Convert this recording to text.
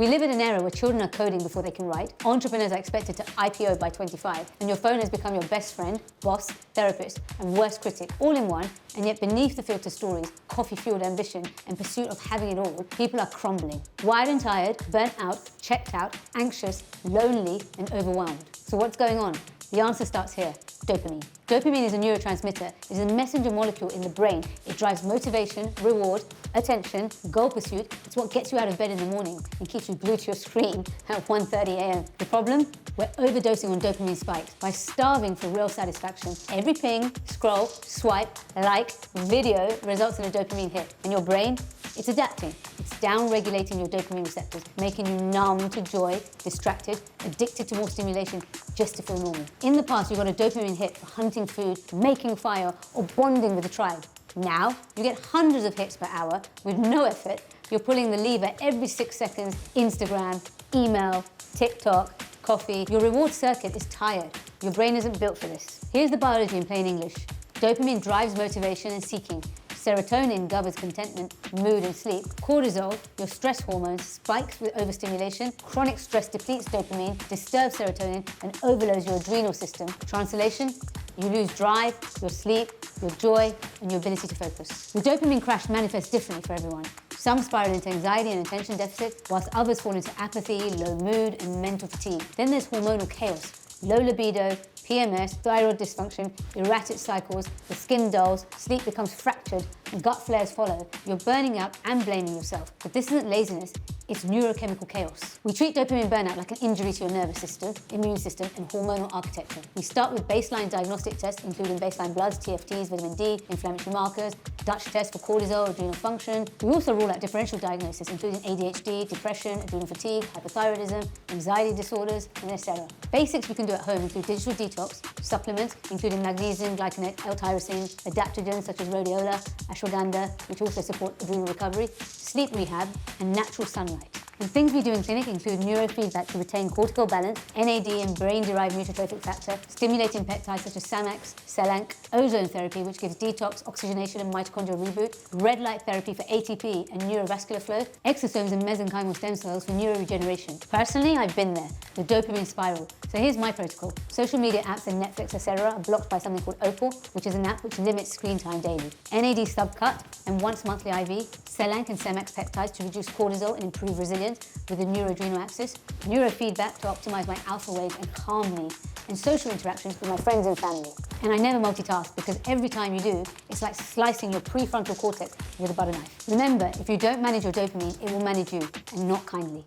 We live in an era where children are coding before they can write, entrepreneurs are expected to IPO by 25, and your phone has become your best friend, boss, therapist, and worst critic, all in one, and yet beneath the filter stories, coffee-fueled ambition, and pursuit of having it all, people are crumbling. Wired and tired, burnt out, checked out, anxious, lonely, and overwhelmed. So what's going on? The answer starts here. Dopamine. Dopamine is a neurotransmitter. It is a messenger molecule in the brain. It drives motivation, reward, attention, goal pursuit. It's what gets you out of bed in the morning and keeps you glued to your screen at 1:30 a.m. The problem? We're overdosing on dopamine spikes by starving for real satisfaction. Every ping, scroll, swipe, like, video results in a dopamine hit. And your brain? It's adapting. It's down-regulating your dopamine receptors, making you numb to joy, distracted, addicted to more stimulation just to feel normal. In the past, you got a dopamine hit for hunting food, making fire, or bonding with a tribe. Now, you get hundreds of hits per hour with no effort. You're pulling the lever every 6 seconds. Instagram, email, TikTok, coffee. Your reward circuit is tired. Your brain isn't built for this. Here's the biology in plain English. Dopamine drives motivation and seeking. Serotonin governs contentment, mood and sleep. Cortisol, your stress hormone, spikes with overstimulation. Chronic stress depletes dopamine, disturbs serotonin, and overloads your adrenal system. Translation, you lose drive, your sleep, your joy, and your ability to focus. The dopamine crash manifests differently for everyone. Some spiral into anxiety and attention deficit, whilst others fall into apathy, low mood, and mental fatigue. Then there's hormonal chaos. Low libido, PMS, thyroid dysfunction, erratic cycles, the skin dulls, sleep becomes fractured, and gut flares follow. You're burning out and blaming yourself. But this isn't laziness, it's neurochemical chaos. We treat dopamine burnout like an injury to your nervous system, immune system, and hormonal architecture. We start with baseline diagnostic tests, including baseline bloods, TFTs, vitamin D, inflammatory markers, Dutch tests for cortisol, adrenal function. We also rule out differential diagnosis, including ADHD, depression, adrenal fatigue, hypothyroidism, anxiety disorders, and etc. Basics we can do at home include digital detox, supplements, including magnesium, glycinate, L-tyrosine, adaptogens such as rhodiola, ashwagandha, which also support adrenal recovery, sleep rehab, and natural sunlight. And things we do in clinic include neurofeedback to retain cortical balance, NAD and brain-derived neurotrophic factor, stimulating peptides such as SAMax, Selank, ozone therapy, which gives detox, oxygenation and mitochondrial reboot, red light therapy for ATP and neurovascular flow, exosomes and mesenchymal stem cells for neuroregeneration. Personally, I've been there, the dopamine spiral. So here's my protocol. Social media apps and Netflix, etc. are blocked by something called Opal, which is an app which limits screen time daily. NAD subcut and once monthly IV, Selank and SAMax peptides to reduce cortisol and improve resilience with the neuroadrenal axis, neurofeedback to optimize my alpha waves and calm me, and social interactions with my friends and family. And I never multitask because every time you do, it's like slicing your prefrontal cortex with a butter knife. Remember, if you don't manage your dopamine, it will manage you, and not kindly.